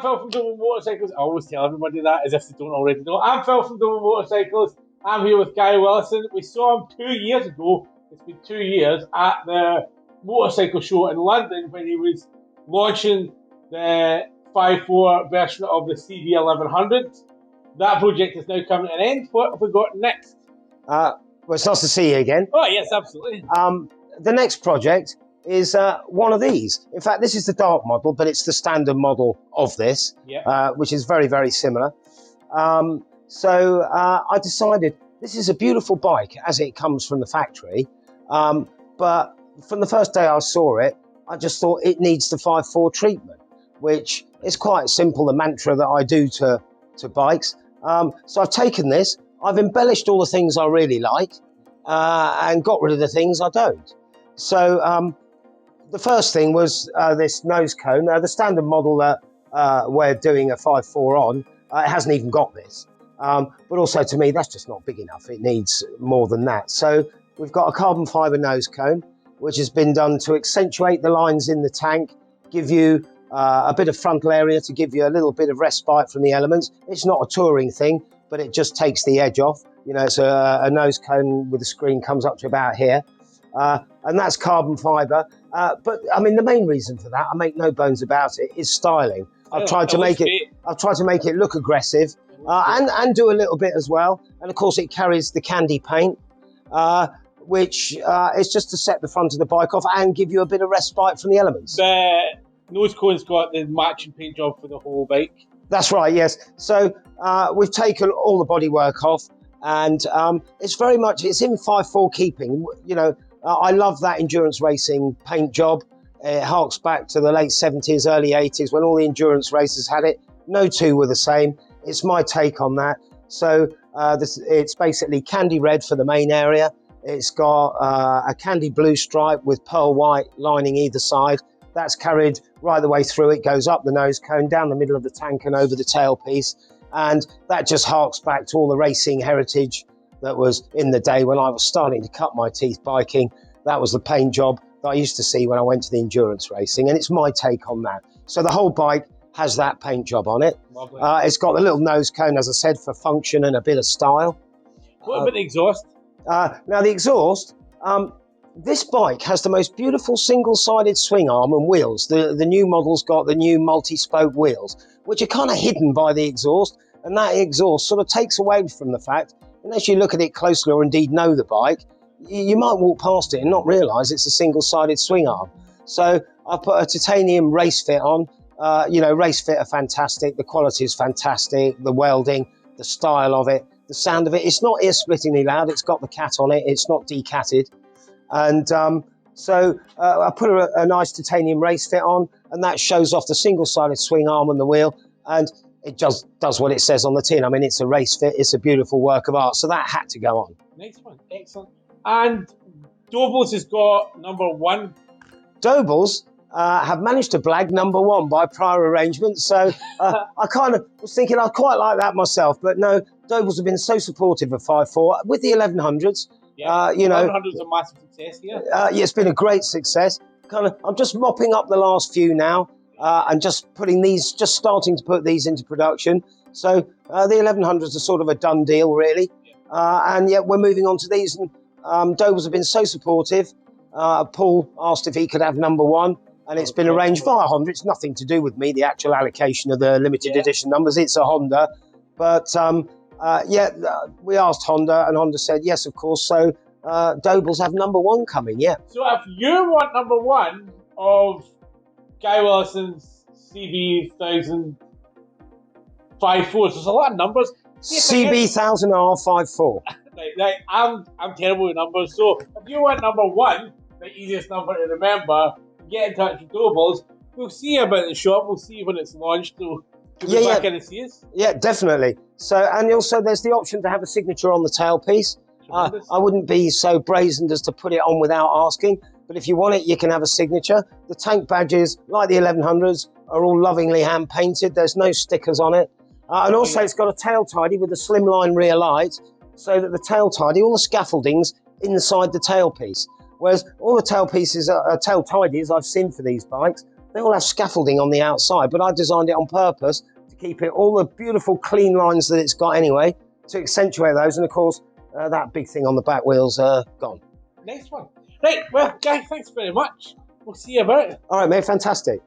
I'm Phil from Doble Motorcycles. I always tell everybody that as if they don't already know. I'm Phil from Doble Motorcycles. I'm here with Guy Willison. We saw him 2 years ago. It's been 2 years at the motorcycle show in London when he was launching the 5.4 version of the CB1000. That project is now coming to an end. What have we got next? Well, it's nice to see you again. Oh, yes, absolutely. The next project is one of these. In fact, this is the dark model, but it's the standard model of this, which is very, very similar. So I decided this is a beautiful bike as it comes from the factory. But from the first day I saw it, I just thought it needs the 5.4 treatment, which is quite simple, the mantra that I do to bikes. So I've taken this, I've embellished all the things I really like and got rid of the things I don't. So the first thing was this nose cone. The standard model that we're doing a 5.4 on, it hasn't even got this. But also to me, that's just not big enough. It needs more than that. So we've got a carbon fibre nose cone, which has been done to accentuate the lines in the tank, give you a bit of frontal area to give you a little bit of respite from the elements. It's not a touring thing, but it just takes the edge off. You know, it's a nose cone with a screen comes up to about here. And that's carbon fibre. But I mean, the main reason for that, I make no bones about it, is styling. I've tried to make it look aggressive and do a little bit as well. And of course, it carries the candy paint, which is just to set the front of the bike off and give you a bit of respite from the elements. The nose cone's got the matching paint job for the whole bike. That's right, yes. So we've taken all the bodywork off, and it's very much, it's in 5.4 keeping. You know, I love that endurance racing paint job. It harks back to the late 70s, early 80s, when all the endurance racers had it. No two were the same. It's my take on that. So it's basically candy red for the main area. It's got a candy blue stripe with pearl white lining either side. That's carried right the way through. It goes up the nose cone, down the middle of the tank and over the tailpiece. And that just harks back to all the racing heritage that was in the day when I was starting to cut my teeth biking. That was the paint job that I used to see when I went to the endurance racing. And it's my take on that. So the whole bike has that paint job on it. It's got the little nose cone, as I said, for function and a bit of style. What about the exhaust? Now the exhaust, this bike has the most beautiful single-sided swing arm and wheels. The new model's got the new multi-spoke wheels, which are kind of hidden by the exhaust, and that exhaust sort of takes away from the fact, unless you look at it closely or indeed know the bike, you might walk past it and not realise it's a single-sided swing arm. So I put a titanium race fit on. You know, race fit are fantastic, the quality is fantastic, the welding, the style of it, the sound of it. It's not ear-splittingly loud, it's got the cat on it, it's not decatted. And so I put a nice titanium race fit on, and that shows off the single-sided swing arm and the wheel, and it just does what it says on the tin. I mean, it's a race fit, it's a beautiful work of art, so that had to go on. Nice one, excellent. And Doble's has got #1. Doble's have managed to blag #1 by prior arrangement, so I kind of was thinking I'd quite like that myself, but no, Doble's have been so supportive of 5.4 with the 1100s. Yeah, you know, 1100's a massive success here. Yeah, it's been a great success. I'm just mopping up the last few now, and just starting to put these into production. So the 1100s are sort of a done deal, really. And yet we're moving on to these. And Doble's have been so supportive. Paul asked if he could have #1, and it's been arranged via Honda. It's nothing to do with me, the actual allocation of the limited edition numbers. It's a Honda, but we asked Honda, and Honda said yes, of course. So Doble's have #1 coming. Yeah. So if you want #1 of Guy Willison's CB1000 5.4s, there's a lot of numbers. CB1000R 5.4. Right, I'm terrible with numbers. So if you want #1, the easiest number to remember, get in touch with Doble's. We'll see you about the shop. We'll see you when it's launched. So can we back in and see us? Yeah, definitely. So, and also there's the option to have a signature on the tailpiece. I wouldn't be so brazen as to put it on without asking, but if you want it, you can have a signature. The tank badges, like the 1100s, are all lovingly hand painted. There's no stickers on it. And also it's got a tail tidy with a slimline rear light, so that the tail tidy, all the scaffolding's inside the tailpiece. Whereas all the tailpieces, tail tidies I've seen for these bikes they all have scaffolding on the outside, but I designed it on purpose to keep it all the beautiful clean lines that it's got anyway, to accentuate those. And of course, that big thing on the back wheels gone. Nice one. Right, well, Guy, thanks very much. We'll see you about it. All right, mate, fantastic.